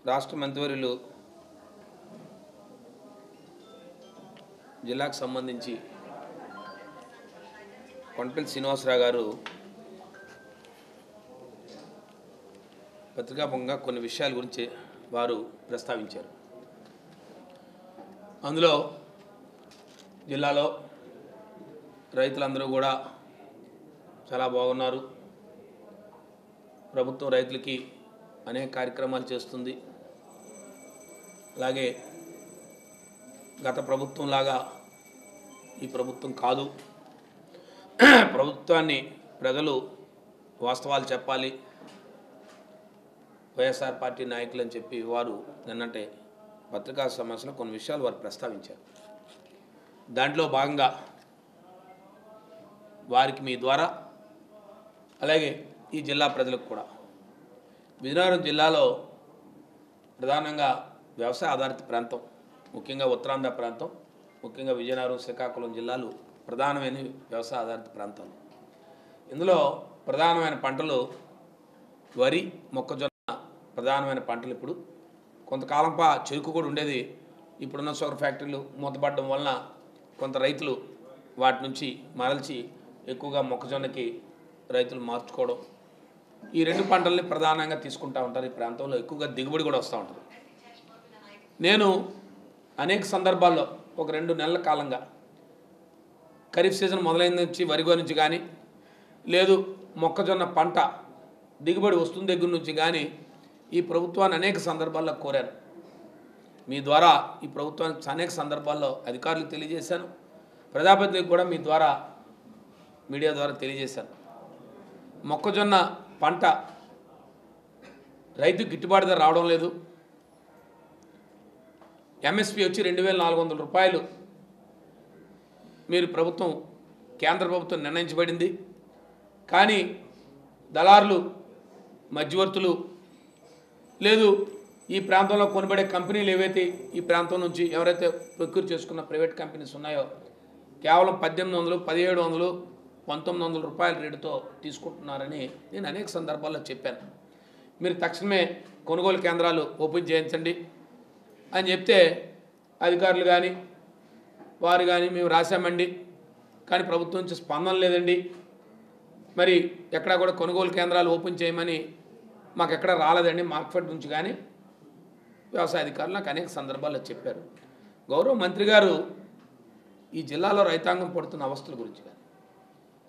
రాష్ట్ర మంత్రివర్యులు జిల్లాకు సంబంధించి కొండపల్లి శ్రీనివాసరావు గారు పత్రికాముఖంగా కొన్ని విషయాల గురించి వారు ప్రస్తావించారు. అందులో జిల్లాలో రైతులందరూ కూడా చాలా బాగున్నారు, ప్రభుత్వం రైతులకి అనేక కార్యక్రమాలు చేస్తుంది, అలాగే గత ప్రభుత్వం లాగా ఈ ప్రభుత్వం కాదు, ప్రభుత్వాన్ని ప్రజలు వాస్తవాలు చెప్పాలి, వైఎస్ఆర్ పార్టీ నాయకులు అని చెప్పి వారు నిన్నటి పత్రికా సమావేశంలో కొన్ని విషయాలు వారు ప్రస్తావించారు. దాంట్లో భాగంగా వారికి మీ ద్వారా అలాగే ఈ జిల్లా ప్రజలకు కూడా విజయనగరం జిల్లాలో ప్రధానంగా వ్యవసాయ ఆధారిత ప్రాంతం, ముఖ్యంగా ఉత్తరాంధ్ర ప్రాంతం, ముఖ్యంగా విజయనగరం శ్రీకాకుళం జిల్లాలు ప్రధానమైన వ్యవసాయ ఆధారిత ప్రాంతాలు. ఇందులో ప్రధానమైన పంటలు వరి, మొక్కజొన్న ప్రధానమైన పంటలు. ఇప్పుడు కొంతకాలం చెరుకు కూడా ఉండేది, ఇప్పుడున్న షుగర్ ఫ్యాక్టరీలు మూతపడడం వలన కొంత రైతులు వాటి నుంచి మరల్చి ఎక్కువగా మొక్కజొన్నకి రైతులు మార్చుకోవడం, ఈ రెండు పంటల్ని ప్రధానంగా తీసుకుంటూ ఉంటారు. ఈ ప్రాంతంలో ఎక్కువగా దిగుబడి కూడా వస్తూ ఉంటుంది. నేను అనేక సందర్భాల్లో ఒక 2 నెలల కాలంగా ఖరీఫ్ సీజన్ మొదలైన నుంచి వరి గురించి కానీ లేదు మొక్కజొన్న పంట దిగుబడి వస్తుంది దగ్గర నుంచి కానీ ఈ ప్రభుత్వాన్ని అనేక సందర్భాల్లో కోరాను. మీ ద్వారా ఈ ప్రభుత్వానికి అనేక సందర్భాల్లో అధికారులకు తెలియజేశాను, ప్రజాప్రతినిధులకు కూడా మీ ద్వారా మీడియా ద్వారా తెలియజేశాను. మొక్కజొన్న పంట రైతు గిట్టుబాటు ధర రావడం లేదు. ఎంఎస్పి వచ్చి 2400 రూపాయలు మీరు ప్రభుత్వం, కేంద్ర ప్రభుత్వం నిర్ణయించబడింది. కానీ దళారులు, మధ్యవర్తులు లేదు ఈ ప్రాంతంలో కొనబడే కంపెనీలు ఏవైతే ఈ ప్రాంతం నుంచి ఎవరైతే ప్రొక్యూర్ చేసుకున్న ప్రైవేట్ కంపెనీస్ ఉన్నాయో కేవలం 1800, 1700, 1900 రూపాయల రేటుతో తీసుకుంటున్నారని నేను అనేక సందర్భాల్లో చెప్పాను. మీరు తక్షణమే కొనుగోలు కేంద్రాలు ఓపెన్ చేయించండి అని చెప్తే అధికారులు కానీ వారు కానీ మేము రాశామండి, కానీ ప్రభుత్వం నుంచి స్పందన లేదండి, మరి ఎక్కడా కూడా కొనుగోలు కేంద్రాలు ఓపెన్ చేయమని మాకు ఎక్కడ రాలేదండి మార్కెట్ నుంచి కానీ వ్యవసాయ అధికారులు నాకు అనేక సందర్భాల్లో చెప్పారు. గౌరవ మంత్రి గారు ఈ జిల్లాలో రైతాంగం పడుతున్న అవస్థల గురించి కానీ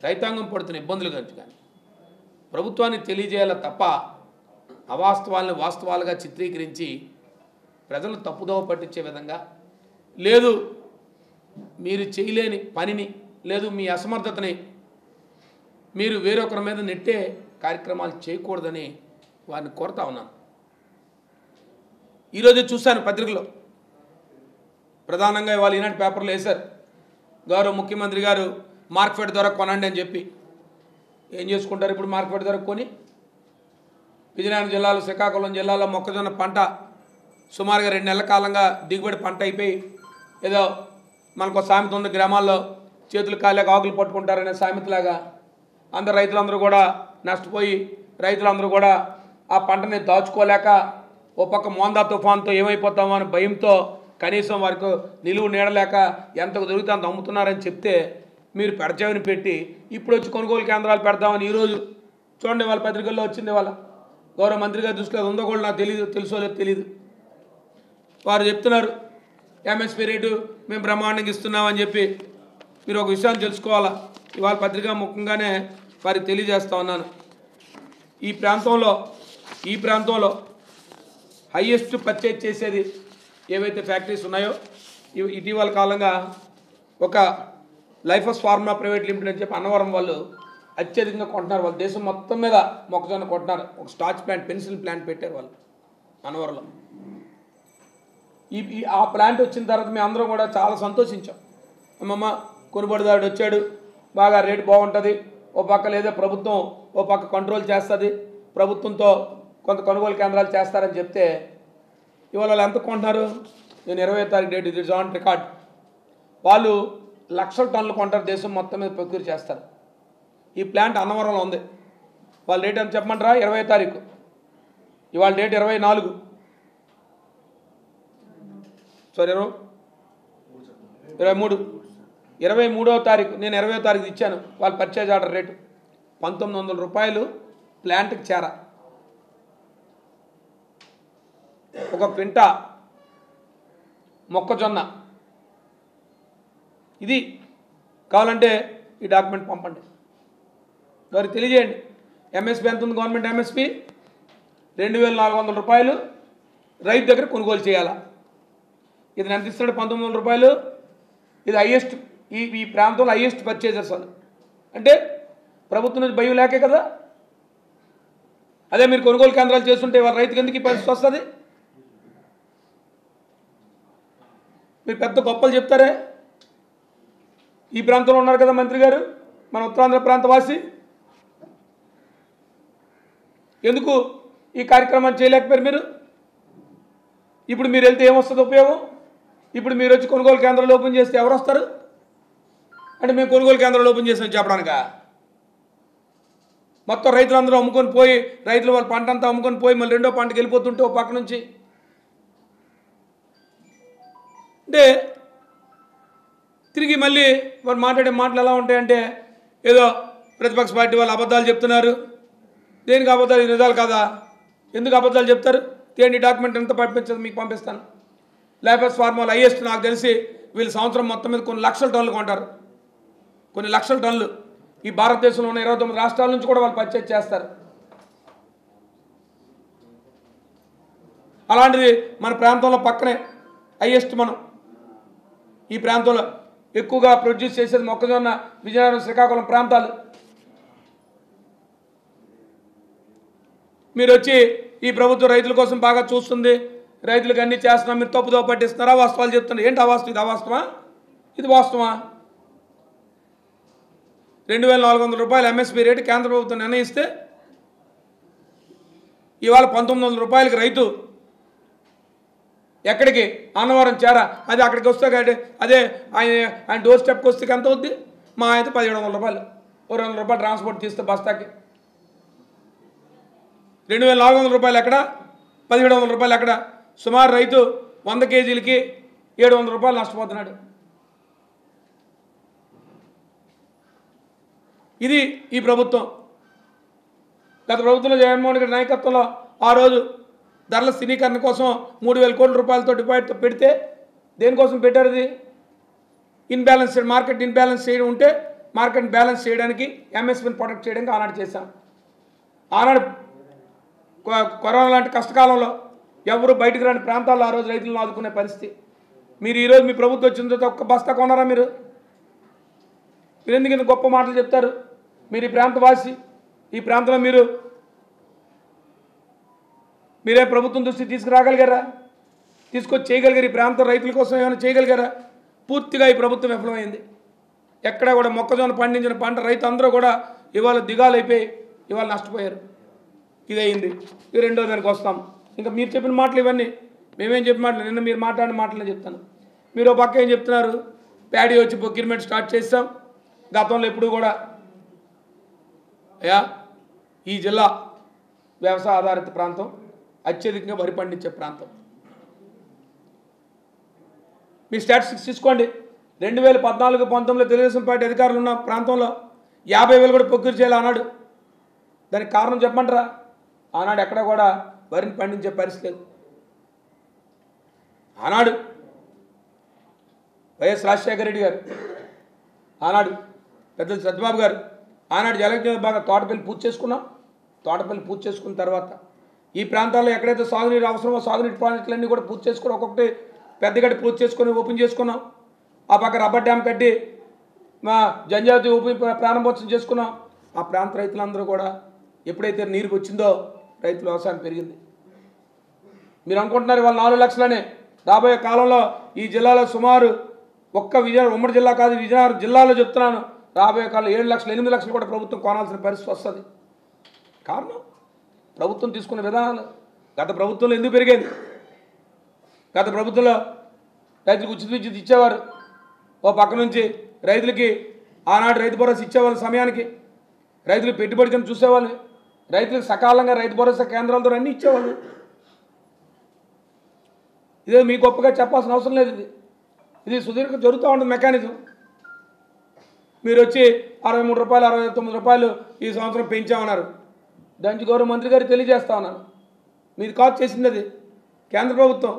రైతాంగం పడుతున్న ఇబ్బందుల గురించి కానీ ప్రభుత్వానికి తెలియజేయాల తప్ప అవాస్తవాలను వాస్తవాలుగా చిత్రీకరించి ప్రజలను తప్పుదోవ పట్టించే విధంగా లేదు, మీరు చేయలేని పనిని లేదు మీ అసమర్థతని మీరు వేరొకరి మీద నెట్టే కార్యక్రమాలు చేయకూడదని వారిని కోరుతా ఉన్నాను. ఈరోజు చూశాను పత్రికలో, ప్రధానంగా ఇవాళ ఈనాటి పేపర్లో వేశారు, గౌరవ ముఖ్యమంత్రి గారు మార్కెట్ ద్వారా కొనండి అని చెప్పి. ఏం చేసుకుంటారు ఇప్పుడు మార్కెట్ ద్వారా కొని? విజయనగరం జిల్లాలో, శ్రీకాకుళం జిల్లాలో మొక్కజొన్న పంట సుమారుగా 2 నెలల కాలంగా దిగుబడి పంట అయిపోయి ఏదో మనకు సామెత ఉంది, గ్రామాల్లో చేతులు కాలేక ఆకులు పట్టుకుంటారనే సామెతలాగా అందరు రైతులందరూ కూడా నష్టపోయి రైతులందరూ కూడా ఆ పంటని దాచుకోలేక ఓ పక్క మోందా తుఫాన్తో ఏమైపోతామో అని భయంతో కనీసం వారికి నిలువు నీడలేక ఎంతకు దొరికితే అంత అమ్ముతున్నారని చెప్తే మీరు పెడచెవిని పెట్టి ఇప్పుడు వచ్చి కొనుగోలు కేంద్రాలు పెడతామని ఈరోజు చూడండి వాళ్ళ పత్రికల్లో వచ్చింది. వాళ్ళ గౌరవ మంత్రి గారి దృష్టిలో ఉందో కూడా నాకు తెలుసో లేదు తెలియదు. వారు చెప్తున్నారు ఎంఎస్పీ రేటు మేము బ్రహ్మాండంగా ఇస్తున్నామని చెప్పి. మీరు ఒక విషయాన్ని తెలుసుకోవాలా, ఇవాళ పత్రికా ముఖ్యంగానే వారికి తెలియజేస్తా ఉన్నాను. ఈ ప్రాంతంలో హైయెస్ట్ పర్చేజ్ చేసేది ఏవైతే ఫ్యాక్టరీస్ ఉన్నాయో ఇటీవల కాలంగా ఒక లైఫస్ ఫార్మా ప్రైవేట్ లిమిటెడ్ అని చెప్పి అన్నవరం వాళ్ళు అత్యధికంగా కొంటున్నారు. వాళ్ళు దేశం మొత్తం మీద మొక్కజొన్న కొంటున్నారు. ఒక స్టార్చ్ ప్లాంట్, పెన్సిల్ ప్లాంట్ పెట్టారు వాళ్ళు అన్నవరంలో. ఆ ప్లాంట్ వచ్చిన తర్వాత మేము అందరం కూడా చాలా సంతోషించాం. అమ్మమ్మ కొనుగోలుదారుడు వచ్చాడు, బాగా రేటు బాగుంటుంది, ఓ పక్క లేదా ప్రభుత్వం ఓ పక్క కంట్రోల్ చేస్తుంది, ప్రభుత్వంతో కొంత కొనుగోలు కేంద్రాలు చేస్తారని చెప్తే ఇవాళ వాళ్ళు ఎంత కొంటున్నారు? నేను 20వ తారీఖు date, it is on record, వాళ్ళు లక్షల టన్నులు కొంటారు, దేశం మొత్తం మీద ప్రొక్యూర్ చేస్తారు. ఈ ప్లాంట్ అన్నవరంలో ఉంది. వాళ్ళ డేట్ ఎంత చెప్పమంటారా? 20వ తారీఖు, ఇవాళ డేట్ 24. సారీ 23వ తారీఖు నేను 20వ తారీఖు ఇచ్చాను వాళ్ళ పర్చేజ్ ఆర్డర్ రేటు 1900 రూపాయలు ప్లాంట్కి చేర. ఒక క్వింటా మొక్కజొన్న. ఇది కావాలంటే ఈ డాక్యుమెంట్ పంపండి, వారికి తెలియజేయండి. ఎంఎస్పీ ఎంత ఉంది? గవర్నమెంట్ ఎంఎస్పీ 2400 రూపాయలు రైతు దగ్గర కొనుగోలు చేయాలా. ఇది ఎంత ఇస్తున్నాడు? 1900 రూపాయలు. ఇది హైయెస్ట్, ఈ ప్రాంతంలో హైయెస్ట్ పర్చేజర్స్ వాళ్ళు. అంటే ప్రభుత్వం నుంచి భయం లేకే కదా. అదే మీరు కొనుగోలు కేంద్రాలు చేస్తుంటే వాళ్ళ రైతుకి ఎందుకు ఈ పరిస్థితి వస్తుంది? మీరు పెద్ద గొప్పలు చెప్తారే. ఈ ప్రాంతంలో ఉన్నారు కదా మంత్రి గారు, మన ఉత్తరాంధ్ర ప్రాంతవాసి, ఎందుకు ఈ కార్యక్రమాన్ని చేయలేకపోయారు మీరు? ఇప్పుడు మీరు వెళ్తే ఏమొస్తుంది ఉపయోగం? ఇప్పుడు మీరు వచ్చి కొనుగోలు కేంద్రాలు ఓపెన్ చేస్తే ఎవరు వస్తారు? అంటే మేము కొనుగోలు కేంద్రాలు ఓపెన్ చేసామని చెప్పడానిక? మొత్తం రైతులందరూ అమ్ముకొని పోయి, రైతులు వాళ్ళ పంట అంతా అమ్ముకొని పోయి మళ్ళీ రెండో పంటకి వెళ్ళిపోతుంటే ఓ పక్క నుంచి అంటే తిరిగి మళ్ళీ వాళ్ళు మాట్లాడే మాటలు ఎలా ఉంటాయంటే ఏదో ప్రతిపక్ష పార్టీ వాళ్ళు అబద్ధాలు చెప్తున్నారు. దేనికి అబద్ధాలు? నిజాలు కాదా? ఎందుకు అబద్ధాలు చెప్తారు? తేండి డాక్యుమెంట్ ఎంత పంపించదు మీకు పంపిస్తాను. లేబర్స్ ఫార్మాలు హైయెస్ట్ నాకు తెలిసి వీళ్ళు సంవత్సరం మొత్తం మీద కొన్ని లక్షల టన్నులు కొంటారు, కొన్ని లక్షల టన్నులు. ఈ భారతదేశంలో ఉన్న 29 రాష్ట్రాల నుంచి కూడా వాళ్ళు పర్చేజ్ చేస్తారు. అలాంటిది మన ప్రాంతంలో పక్కనే హైయెస్ట్ మనం ఈ ప్రాంతంలో ఎక్కువగా ప్రొడ్యూస్ చేసేది మొక్కజొన్న, విజయనగరం, శ్రీకాకుళం ప్రాంతాలు. మీరు వచ్చి ఈ ప్రభుత్వం రైతుల కోసం బాగా చూస్తుంది, రైతులకు అన్నీ చేస్తున్నాం, మీరు తప్పుదో పట్టిస్తున్నారా? వాస్తవాలు చెప్తున్నారు. ఏంటి అవాస్తవం? ఇది అవాస్తవా? ఇది వాస్తవా? 2400 రూపాయలు ఎంఎస్పీ రేటు కేంద్ర ప్రభుత్వం నిర్ణయిస్తే ఇవాళ 1900 రూపాయలకి రైతు ఎక్కడికి? అన్నవరం చేరా. అది అక్కడికి వస్తే అదే ఆయన డోర్ స్టెప్కి వస్తే ఎంత అవుద్ది? మా అయితే 1700 రూపాయలు, 200 రూపాయలు ట్రాన్స్పోర్ట్ తీస్తే బస్తాకి. 2400 రూపాయలు ఎక్కడ? 1700 రూపాయలు ఎక్కడ? సుమారు రైతు 100 కేజీలకి 700 రూపాయలు నష్టపోతున్నాడు. ఇది ఈ ప్రభుత్వం. గత ప్రభుత్వంలో జగన్మోహన్ రెడ్డి నాయకత్వంలో ఆ రోజు ధరల స్థిరీకరణ కోసం 3000 కోట్ల రూపాయలతో డిపాజిట్ పెడితే దేనికోసం పెట్టారు? ఇది ఇన్బ్యాలెన్స్, మార్కెట్ ఇన్బ్యాలెన్స్ చేయడం ఉంటే మార్కెట్ బ్యాలెన్స్ చేయడానికి, ఎంఎస్పీని ప్రొటెక్ట్ చేయడానికి ఆనాడు చేశాం. ఆనాడు కరోనా లాంటి కష్టకాలంలో ఎవరు బయటకు రాని ప్రాంతాల్లో ఆ రోజు రైతులను ఆదుకునే పరిస్థితి. మీరు ఈరోజు మీ ప్రభుత్వం వచ్చిన తర్వాత ఒక్క బస్తా కొన్నారా? మీరు ఎందుకు ఇంత గొప్ప మాటలు చెప్తారు? మీరు ఈ ప్రాంతవాసి, ఈ ప్రాంతంలో మీరే ప్రభుత్వం దృష్టికి తీసుకురాగలిగారా? తీసుకొచ్చి చేయగలిగారు? ఈ ప్రాంతం రైతుల కోసం ఏమైనా చేయగలిగారా? పూర్తిగా ఈ ప్రభుత్వం విఫలమైంది. ఎక్కడ కూడా మొక్కజొన్న పండించిన పంట రైతు అందరూ కూడా ఇవాళ దిగాలైపోయి ఇవాళ నష్టపోయారు. ఇదయింది. ఇది రెండో దానికి వస్తాం. ఇంకా మీరు చెప్పిన మాటలు ఇవన్నీ, మేమేం చెప్పిన మాటలు, నిన్న మీరు మాట్లాడిన మాటలు చెప్తాను. మీరు పక్క ఏం చెప్తున్నారు? ప్యాడీ వచ్చి ప్రొక్యూర్మెంట్ స్టార్ట్ చేస్తాం. గతంలో ఎప్పుడు కూడా అయ్యా ఈ జిల్లా వ్యవసాయ ఆధారిత ప్రాంతం, అత్యధికంగా వరి పండించే ప్రాంతం. మీ స్టాటిస్టిక్స్ తీసుకోండి. 2014-19లో తెలుగుదేశం పార్టీ అధికారులు ఉన్న ప్రాంతంలో 50,000 కూడా ప్రొక్యూర్ చేయాలి అన్నాడు. దానికి కారణం చెప్పమంటారా? ఆనాడు ఎక్కడ కూడా వరిని పండించే పరిస్థితి లేదు. ఆనాడు వైఎస్ రాజశేఖర రెడ్డి గారు, ఆనాడు పెద్ద సత్యబాబు గారు, ఆనాడు జలజీవన బాగా తోటపల్లి పూర్తి చేసుకున్నాం. తోటపల్లి పూర్తి చేసుకున్న తర్వాత ఈ ప్రాంతాల్లో ఎక్కడైతే సాగునీరు అవసరమో సాగునీటి ప్రాజెక్టులన్నీ కూడా పూర్తి చేసుకుని ఒక్కొక్కటి పెద్దగడ్డి పూర్తి చేసుకొని ఓపెన్ చేసుకున్నాం. ఆ పక్క రబ్బర్ డ్యామ్ కట్టి మా జంజావతి ప్రారంభోత్సవం చేసుకున్నాం. ఆ ప్రాంత రైతులందరూ కూడా ఎప్పుడైతే నీరుకు వచ్చిందో రైతుల వ్యవసాయం పెరిగింది. మీరు అనుకుంటున్నారు వాళ్ళు 4 లక్షలనే. రాబోయే కాలంలో ఈ జిల్లాలో సుమారు ఒక్క విజయనగరం ఉమ్మడి జిల్లా కాదు, విజయనగరం జిల్లాలో చెప్తున్నాను, రాబోయే కాలంలో 7 లక్షలు 8 లక్షలు కూడా ప్రభుత్వం కొనాల్సిన పరిస్థితి వస్తుంది. కారణం ప్రభుత్వం తీసుకున్న విధానాలు. గత ప్రభుత్వంలో ఎందుకు పెరిగేది? గత ప్రభుత్వంలో రైతులకు ఉచిత విద్యుత్ ఇచ్చేవారు. ఓ పక్క నుంచి రైతులకి ఆనాడు రైతు భరోసా ఇచ్చేవాళ్ళు, సమయానికి రైతులు పెట్టుబడి కింద చూసేవాళ్ళు, రైతులకు సకాలంగా రైతు భరోసా కేంద్రాల ద్వారా అన్నీ ఇచ్చేవాళ్ళు. ఇదే మీ గొప్పగా చెప్పాల్సిన అవసరం లేదు. ఇది సుదీర్ఘ జరుగుతూ ఉంటుంది మెకానిజం. మీరు వచ్చి 63 రూపాయలు 69 రూపాయలు ఈ సంవత్సరం పెంచామన్నారు. దానికి గౌరవ మంత్రి గారు తెలియజేస్తా ఉన్నారు, మీది కాదు చేసింది, అది కేంద్ర ప్రభుత్వం.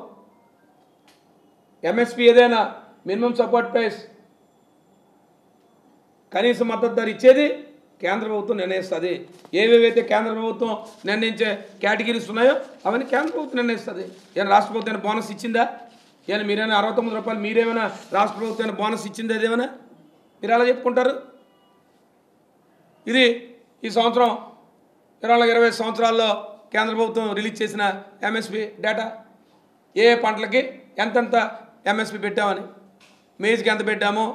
ఎంఎస్పి ఏదైనా మినిమం సపోర్ట్ ప్రైస్ కనీస మద్దతు ధర ఇచ్చేది కేంద్ర ప్రభుత్వం నిర్ణయిస్తుంది. ఏవేవైతే కేంద్ర ప్రభుత్వం నిర్ణయించే కేటగిరీస్ ఉన్నాయో అవన్నీ కేంద్ర ప్రభుత్వం నిర్ణయిస్తుంది. ఏమైనా రాష్ట్ర ప్రభుత్వం బోనస్ ఇచ్చిందా? ఏమైనా మీరైనా 69 రూపాయలు మీరేమైనా రాష్ట్ర ప్రభుత్వం బోనస్ ఇచ్చిందా? అదేమైనా మీరు అలా చెప్పుకుంటారు? ఇది ఈ సంవత్సరం 20 సంవత్సరాల్లో కేంద్ర ప్రభుత్వం రిలీజ్ చేసిన ఎంఎస్పి డేటా. ఏ పంటలకి ఎంతెంత ఎంఎస్పి పెట్టామని, మేజ్కి ఎంత పెట్టామో,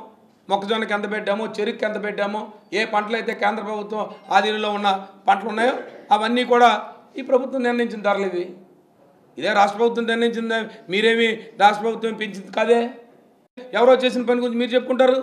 మొక్కజొన్నకి ఎంత పెట్టామో, చెరుకుకి ఎంత పెట్టామో, ఏ పంటలు అయితే కేంద్ర ప్రభుత్వం ఆధీనంలో ఉన్న పంటలు ఉన్నాయో అవన్నీ కూడా ఈ ప్రభుత్వం నిర్ణయించిన ధరలు ఇవి. ఇదే రాష్ట్ర ప్రభుత్వం నిర్ణయించింది. మీరేమి రాష్ట్ర ప్రభుత్వం పెంచింది కాదే. ఎవరో చేసిన పని గురించి మీరు చెప్పుకుంటారు.